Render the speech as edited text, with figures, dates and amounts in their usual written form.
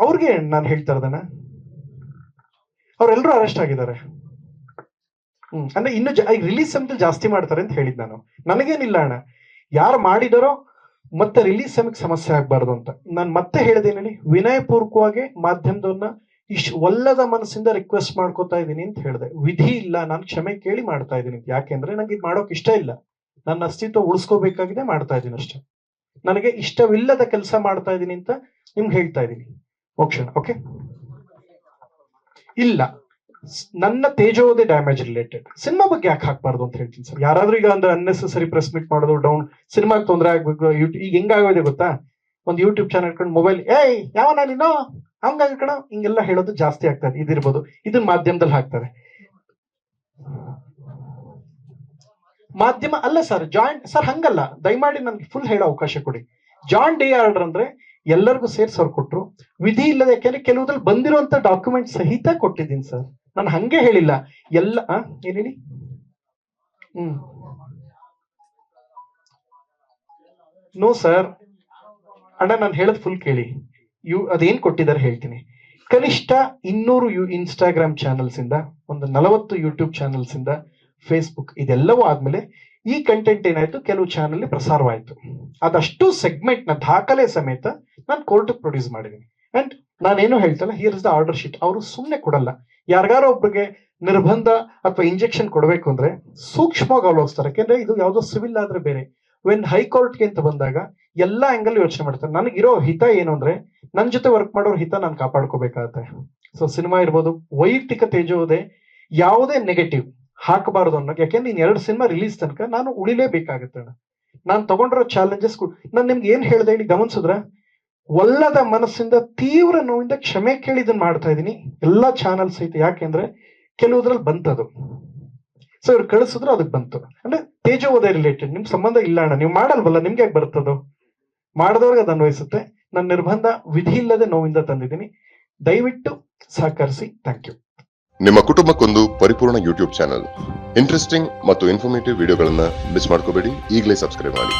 ಅವ್ರಿಗೆ ನಾನು ಹೇಳ್ತಾ ಇರೋದನ್ನ, ಅವ್ರೆಲ್ಲರೂ ಅರೆಸ್ಟ್ ಆಗಿದ್ದಾರೆ. ಅಂದ್ರೆ ಇನ್ನು ರಿಲೀಸ್ ಸಮಯದಲ್ಲಿ ಜಾಸ್ತಿ ಮಾಡ್ತಾರೆ ಅಂತ ಹೇಳಿದ್ ನಾನು. ನನಗೇನಿಲ್ಲ ಅಣ್ಣ, ಯಾರು ಮಾಡಿದಾರೋ ಮತ್ತೆ ರಿಲೀಸ್ ಸಮಯಕ್ಕೆ ಸಮಸ್ಯೆ ಆಗ್ಬಾರ್ದು ಅಂತ ನಾನು ಮತ್ತೆ ಹೇಳಿದೇನೆ. ವಿನಯಪೂರ್ವಕವಾಗಿ ಮಾಧ್ಯಮದವ್ರನ್ನ ಒಲ್ಲದ ಮನಸ್ಸಿಂದ ರಿಕ್ವೆಸ್ಟ್ ಮಾಡ್ಕೋತಾ ಇದ್ದೀನಿ ಅಂತ ಹೇಳಿದೆ. ವಿಧಿ ಇಲ್ಲ, ನಾನು ಕ್ಷಮೆ ಕೇಳಿ ಮಾಡ್ತಾ ಇದ್ದೀನಿ. ಯಾಕೆಂದ್ರೆ ನಂಗೆ ಇದು ಮಾಡೋಕೆ ಇಷ್ಟ ಇಲ್ಲ, ನನ್ನ ಅಸ್ತಿತ್ವ ಉಳಿಸ್ಕೋಬೇಕಾಗಿದೆ, ಮಾಡ್ತಾ ಇದ್ದೀನಿ ಅಷ್ಟೇ. ನನಗೆ ಇಷ್ಟವಿಲ್ಲದ ಕೆಲಸ ಮಾಡ್ತಾ ಇದ್ದೀನಿ ಅಂತ ನಿಮ್ಗೆ ಹೇಳ್ತಾ ಇದ್ದೀನಿ. ಮೋಕ್ಷಣ ಓಕೆ ಇಲ್ಲ, ನನ್ನ ತೇಜೋವಧೆ ಡ್ಯಾಮೇಜ್ ರಿಲೇಟೆಡ್ ಸಿನಿಮಾ ಬಗ್ಗೆ ಯಾಕೆ ಹಾಕ್ಬಾರ್ದು ಅಂತ ಹೇಳ್ತೀನಿ ಸರ್. ಯಾರಾದ್ರೂ ಈಗ ಒಂದು ಅನ್ನೆಸೆಸರಿ ಪ್ರೆಸ್ ಮೀಟ್ ಮಾಡೋದು, ಡೌನ್ ಸಿನಿಮಾಗೆ ತೊಂದರೆ ಆಗ್ಬೇಕು. ಈಗ ಹೆಂಗಾಗೋದೆ ಗೊತ್ತಾ, ಒಂದು ಯೂಟ್ಯೂಬ್ ಚಾನಲ್ ಇಟ್ಕೊಂಡು ಮೊಬೈಲ್ ಯಾವನ ನೀನು ಹಂಗ ಹಿಂಗೆಲ್ಲ ಹೇಳೋದು ಜಾಸ್ತಿ ಆಗ್ತದೆ. ಇದಿರ್ಬೋದು, ಇದನ್ನ ಮಾಧ್ಯಮದಲ್ಲಿ ಹಾಕ್ತಾರೆ. ಮಾಧ್ಯಮ ಅಲ್ಲ ಸರ್, ಜಾಯಿಂಟ್ ಸರ್ ಹಂಗಲ್ಲ, ದಯಮಾಡಿ ನನ್ಗೆ ಫುಲ್ ಹೇಳೋ ಅವಕಾಶ ಕೊಡಿ. ಜಾಯಿಂಟ್ ಡಿ ಆರ್ಡರ್ ಅಂದ್ರೆ ಎಲ್ಲರಿಗೂ ಸೇರ್ಸಿ ಅವ್ರು ಕೊಟ್ರು. ವಿಧಿ ಇಲ್ಲದೆ, ಯಾಕೆಂದ್ರೆ ಕೆಲವುದ್ರಲ್ಲಿ ಬಂದಿರುವಂತ ಡಾಕ್ಯುಮೆಂಟ್ ಸಹಿತ ಕೊಟ್ಟಿದ್ದೀನಿ ಸರ್. ನಾನು ಹಂಗೆ ಹೇಳಿಲ್ಲ ಎಲ್ಲ. ಏನ್ ಹೇಳಿ? ನೋ ಸರ್ ಅಣ್ಣ, ನಾನು ಹೇಳದ್ ಫುಲ್ ಕೇಳಿ. ಅದೇನ್ ಕೊಟ್ಟಿದ್ದಾರೆ ಹೇಳ್ತೀನಿ. ಕನಿಷ್ಠ 200 ಇನ್ಸ್ಟಾಗ್ರಾಮ್ ಚಾನಲ್ಸ್ ಇಂದ, ಒಂದು 40 ಯೂಟ್ಯೂಬ್ ಚಾನಲ್ಸ್ ಇಂದ, ಫೇಸ್ಬುಕ್, ಇದೆಲ್ಲವೂ ಆದ್ಮೇಲೆ ಈ ಕಂಟೆಂಟ್ ಏನಾಯ್ತು, ಕೆಲವು ಚಾನಲ್ ಪ್ರಸಾರವಾಯ್ತು. ಅದಷ್ಟು ಸೆಗ್ಮೆಂಟ್ ನ ದಾಖಲೆ ಸಮೇತ ನಾನು ಕೋರ್ಟ್ ಪ್ರೊಡ್ಯೂಸ್ ಮಾಡಿದ್ದೀನಿ. ಅಂಡ್ ನಾನೇನು ಹೇಳ್ತಲ್ಲ, here is the order sheet. ಅವರು ಸುಮ್ಮನೆ ಕೊಡಲ್ಲ. ಯಾರಿಗಾರೋ ಒಬ್ಬರಿಗೆ ನಿರ್ಬಂಧ ಅಥವಾ ಇಂಜೆಕ್ಷನ್ ಕೊಡಬೇಕು ಅಂದ್ರೆ ಸೂಕ್ಷ್ಮವಾಗಿ ಆಲೋಚಿಸ್ತಾರೆ. ಯಾಕೆಂದ್ರೆ ಇದು ಯಾವ್ದೋ ಸಿವಿಲ್ ಆದ್ರೆ ಬೇರೆ, ವೆನ್ ಹೈಕೋರ್ಟ್ಗೆ ಅಂತ ಬಂದಾಗ ಎಲ್ಲಾ ಆಂಗಲ್ ಯೋಚನೆ ಮಾಡ್ತಾರೆ. ನನಗಿರೋ ಹಿತ ಏನು ಅಂದ್ರೆ, ನನ್ನ ಜೊತೆ ವರ್ಕ್ ಮಾಡೋರ್ ಹಿತ ನಾನು ಕಾಪಾಡ್ಕೋಬೇಕಾಗತ್ತೆ. ಸೊ ಸಿನಿಮಾ ಇರ್ಬೋದು, ವೈಯಕ್ತಿಕ ತೇಜೋದೆ ಯಾವುದೇ ನೆಗೆಟಿವ್ ಹಾಕಬಾರದು ಅನ್ನೋದು. ಯಾಕೆಂದ್ರೆ ಇನ್ 2 ಸಿನಿಮಾ ರಿಲೀಸ್ ತನಕ ನಾನು ಉಳಿಲೇಬೇಕಾಗತ್ತೆ. ನಾನು ತಗೊಂಡಿರೋ ಚಾಲೆಂಜಸ್ ನಾನು ನಿಮ್ಗೆ ಏನ್ ಹೇಳ್ದೆ ಹೇಳಿ ಗಮನಿಸಿದ್ರ, ಒಲ್ಲದ ಮನಸ್ಸಿಂದ ತೀವ್ರ ನೋವಿಂದ ಕ್ಷಮೆ ಕೇಳಿ ಇದನ್ನ ಮಾಡ್ತಾ ಇದ್ದೀನಿ. ಎಲ್ಲಾ ಚಾನಲ್ಸ್ ಐತೆ. ಯಾಕೆಂದ್ರೆ ಕೆಲವುದ್ರಲ್ಲಿ ಬಂತದು, ಸೊ ಇವ್ರು ಕಳಿಸಿದ್ರು ಅದಕ್ಕೆ ಬಂತು. ಅಂದ್ರೆ ತೇಜೋವಧೆ ರಿಲೇಟೆಡ್ ನಿಮ್ ಸಂಬಂಧ ಇಲ್ಲ ಅಣ್ಣ, ನೀವು ಮಾಡಲ್ವಲ್ಲ, ನಿಮ್ಗೆ ಯಾಕೆ ಬರ್ತದೋ? ಮಾಡಿದವ್ರಿಗೆ ಅದು ಅನ್ವಯಿಸುತ್ತೆ. ನನ್ನ ನಿರ್ಬಂಧ ವಿಧಿ ಇಲ್ಲದೆ ನೋವಿಂದ ತಂದಿದ್ದೀನಿ. ದಯವಿಟ್ಟು ಸಹಕರಿಸಿ. Thank you. ನಿಮ್ಮ ಕುಟುಂಬಕ್ಕೊಂದು ಪರಿಪೂರ್ಣ ಯೂಟ್ಯೂಬ್ ಚಾನಲ್. ಇಂಟ್ರೆಸ್ಟಿಂಗ್ ಮತ್ತು ಇನ್ಫಾರ್ಮೇಟಿವ್ ವಿಡಿಯೋಗಳನ್ನ ಮಿಸ್ ಮಾಡ್ಕೋಬೇಡಿ. ಈಗಲೇ ಸಬ್ಸ್ಕ್ರೈಬ್ ಮಾಡಿ.